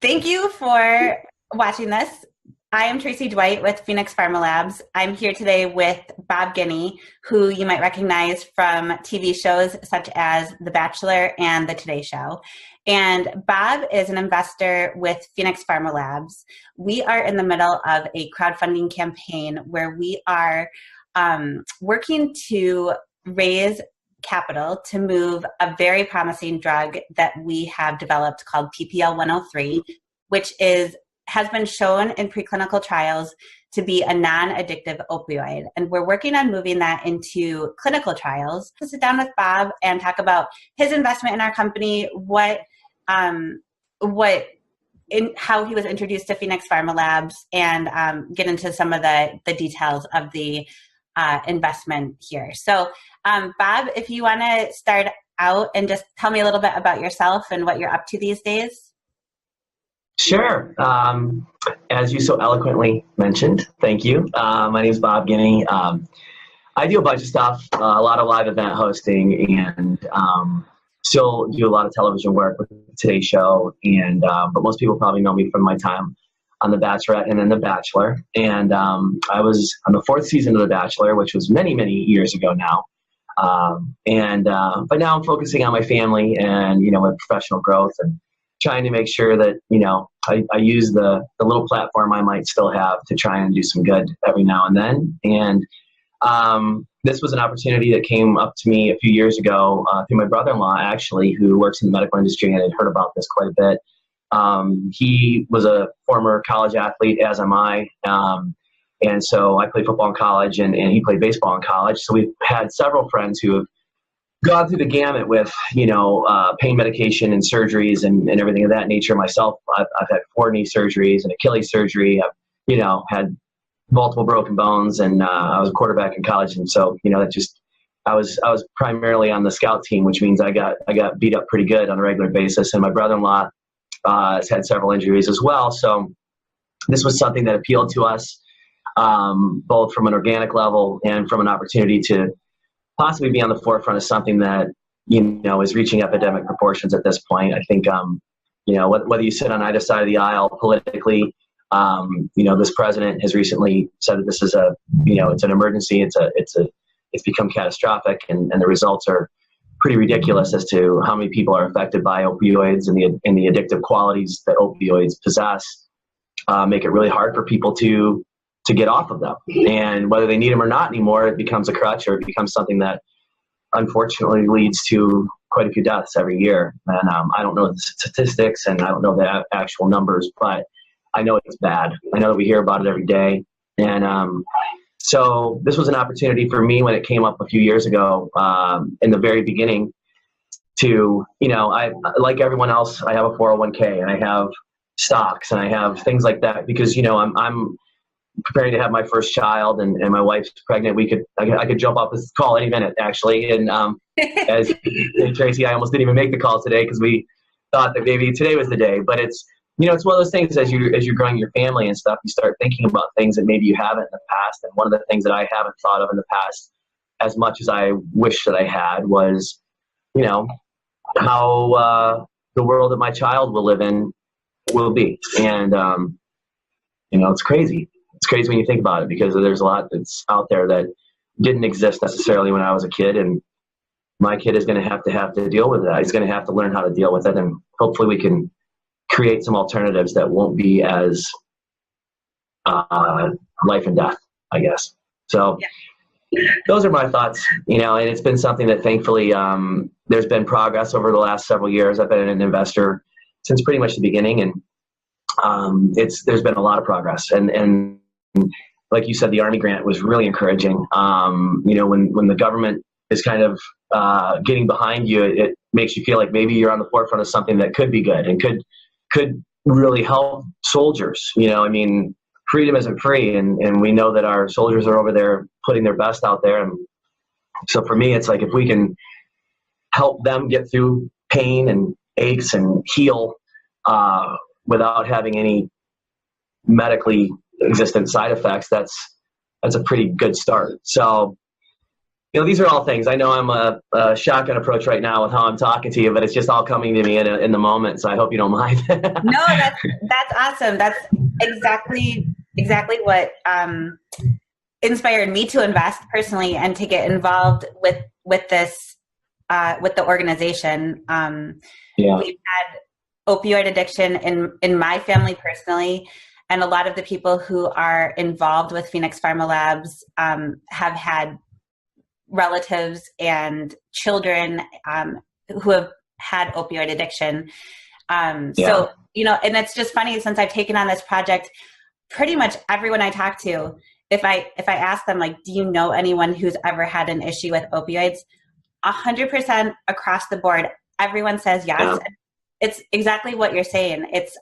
Thank you for watching this. I am Tracy Dwight with Phoenix Pharma Labs. I'm here today with Bob Guiney, who you might recognize from TV shows such as The Bachelor and The Today Show. And Bob is an investor with Phoenix Pharma Labs. We are in the middle of a crowdfunding campaign where we are working to raise capital to move a very promising drug that we have developed called PPL-103, which has been shown in preclinical trials to be a non-addictive opioid. And we're working on moving that into clinical trials. To sit down with Bob and talk about his investment in our company, how he was introduced to Phoenix Pharma Labs, and get into some of the details of the investment here. So Bob, if you want to start out and just tell me a little bit about yourself and what you're up to these days. Sure. As you so eloquently mentioned, thank you. My name is Bob Guiney. I do a bunch of stuff, a lot of live event hosting, and still do a lot of television work with the Today Show. But most people probably know me from my time on The Bachelorette and then The Bachelor. And I was on the 4th season of The Bachelor, which was many, many years ago now. But now I'm focusing on my family and, my professional growth and trying to make sure that, I use the little platform I might still have to try and do some good every now and then. And this was an opportunity that came up to me a few years ago through my brother-in-law, actually, who works in the medical industry and had heard about this quite a bit. He was a former college athlete, as am I. And so I played football in college and he played baseball in college. So we've had several friends who have gone through the gamut with, pain medication and surgeries and everything of that nature. Myself, I've had 4 knee surgeries and Achilles surgery. I've, had multiple broken bones, and I was a quarterback in college. And so, I was primarily on the scout team, which means I got beat up pretty good on a regular basis. And my brother-in-law has had several injuries as well. So this was something that appealed to us, both from an organic level and from an opportunity to possibly be on the forefront of something that, is reaching epidemic proportions at this point. I think, whether you sit on either side of the aisle politically, this president has recently said that this is it's an emergency. It's become catastrophic, and the results are pretty ridiculous as to how many people are affected by opioids and the addictive qualities that opioids possess. Make it really hard for people to get off of them. And whether they need them or not anymore, it becomes a crutch, or it becomes something that unfortunately leads to quite a few deaths every year. And I don't know the statistics and I don't know the actual numbers, but I know it's bad. I know that we hear about it every day. And so this was an opportunity for me when it came up a few years ago, in the very beginning, to, I, like everyone else, I have a 401k and I have stocks and I have things like that because, I'm preparing to have my first child and my wife's pregnant. I could jump off this call any minute, actually. And as Tracy, I almost didn't even make the call today because we thought that maybe today was the day. But it's, it's one of those things as you're growing your family and stuff, you start thinking about things that maybe you haven't in the past. And one of the things that I haven't thought of in the past as much as I wish that I had was, how the world that my child will live in will be. And, it's crazy. It's crazy when you think about it because there's a lot that's out there that didn't exist necessarily when I was a kid, and my kid is going to have to deal with that. He's going to have to learn how to deal with it, and hopefully we can create some alternatives that won't be as life and death, I guess. So those are my thoughts, and it's been something that thankfully there's been progress over the last several years. I've been an investor since pretty much the beginning, and there's been a lot of progress. And like you said, the Army grant was really encouraging. When the government is kind of getting behind you, it makes you feel like maybe you're on the forefront of something that could be good and could really help soldiers. Freedom isn't free, and we know that our soldiers are over there putting their best out there. And so for me, it's like if we can help them get through pain and aches and heal without having any medically existent side effects, that's a pretty good start. So, these are all things. I know I'm a shotgun approach right now with how I'm talking to you, but it's just all coming to me in the moment. So I hope you don't mind. No, that's awesome. That's exactly what inspired me to invest personally and to get involved with this with the organization. Yeah. We've had opioid addiction in my family personally, and a lot of the people who are involved with Phoenix Pharma Labs have had relatives and children who have had opioid addiction. So, and it's just funny, since I've taken on this project, pretty much everyone I talk to, if I ask them, like, do you know anyone who's ever had an issue with opioids? 100% across the board, everyone says yes. Yeah. It's exactly what you're saying. It's,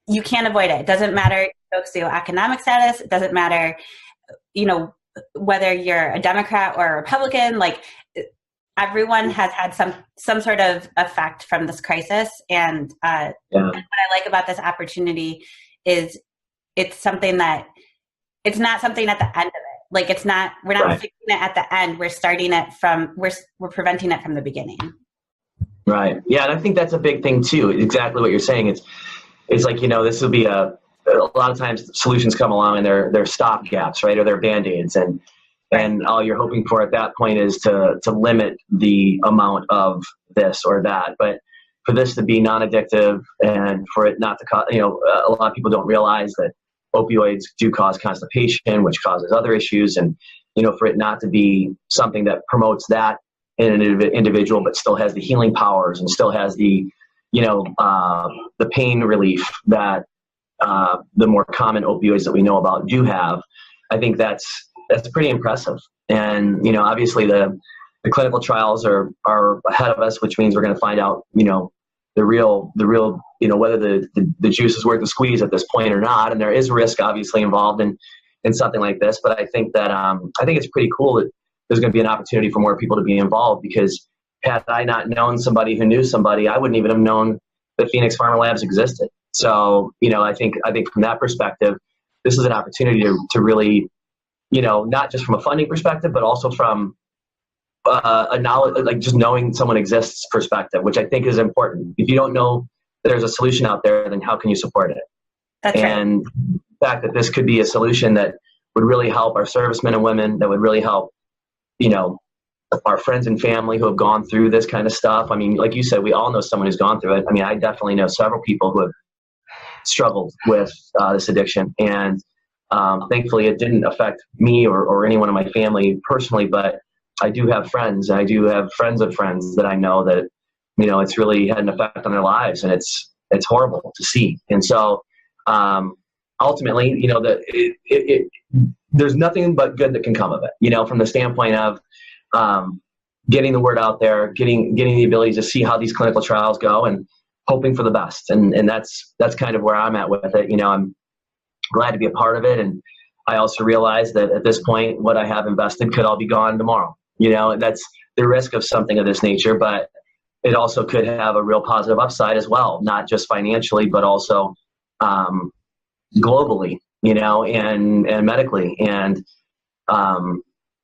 you can't avoid it. It doesn't matter socioeconomic status. It doesn't matter, whether you're a Democrat or a Republican, like, everyone has had some sort of effect from this crisis. And and what I like about this opportunity is it's something that, it's not something at the end of it. Like, it's not, we're not fixing it at the end. We're starting it from, we're preventing it from the beginning. Right. Yeah. And I think that's a big thing too. Exactly what you're saying. It's like, this will be a lot of times solutions come along and they're stop gaps, right? Or they're Band-Aids. And all you're hoping for at that point is to limit the amount of this or that. But for this to be non-addictive and for it not to cause, a lot of people don't realize that opioids do cause constipation, which causes other issues. And, for it not to be something that promotes that in an individual, but still has the healing powers and still has the, the pain relief that the more common opioids that we know about do have. I think that's pretty impressive. And, obviously the clinical trials are ahead of us, which means we're going to find out, the real, whether the juice is worth the squeeze at this point or not. And there is risk obviously involved in something like this. But I think that, I think it's pretty cool that there's going to be an opportunity for more people to be involved, because had I not known somebody who knew somebody, I wouldn't even have known that Phoenix Pharma Labs existed. So, I think from that perspective, this is an opportunity to really, not just from a funding perspective, but also from a knowledge, like just knowing someone exists perspective, which I think is important. If you don't know there's a solution out there, then how can you support it? That's and right. The fact that this could be a solution that would really help our servicemen and women, that would really help, our friends and family who have gone through this kind of stuff. I mean, like you said, we all know someone who's gone through it. I mean, I definitely know several people who have struggled with this addiction. And thankfully, it didn't affect me or anyone in my family personally, but I do have friends, and I do have friends of friends that I know that, it's really had an effect on their lives, and it's horrible to see. And so ultimately, there's nothing but good that can come of it, from the standpoint of getting the word out there, getting the ability to see how these clinical trials go, and hoping for the best. And that's kind of where I'm at with it. I'm glad to be a part of it. And I also realize that at this point, what I have invested could all be gone tomorrow. That's the risk of something of this nature, but it also could have a real positive upside as well, not just financially, but also globally, and medically. And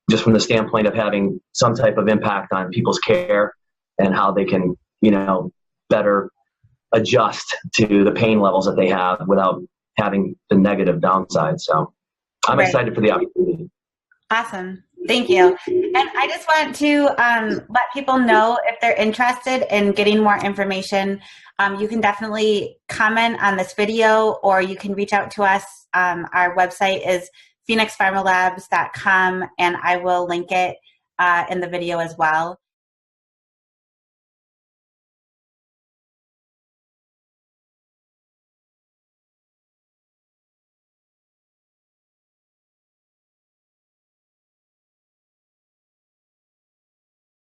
just from the standpoint of having some type of impact on people's care and how they can, better adjust to the pain levels that they have without having the negative downside. So I'm excited for the opportunity. Awesome. Thank you. And I just want to let people know, if they're interested in getting more information, you can definitely comment on this video, or you can reach out to us. Our website is phoenixpharmalabs.com, and I will link it in the video as well.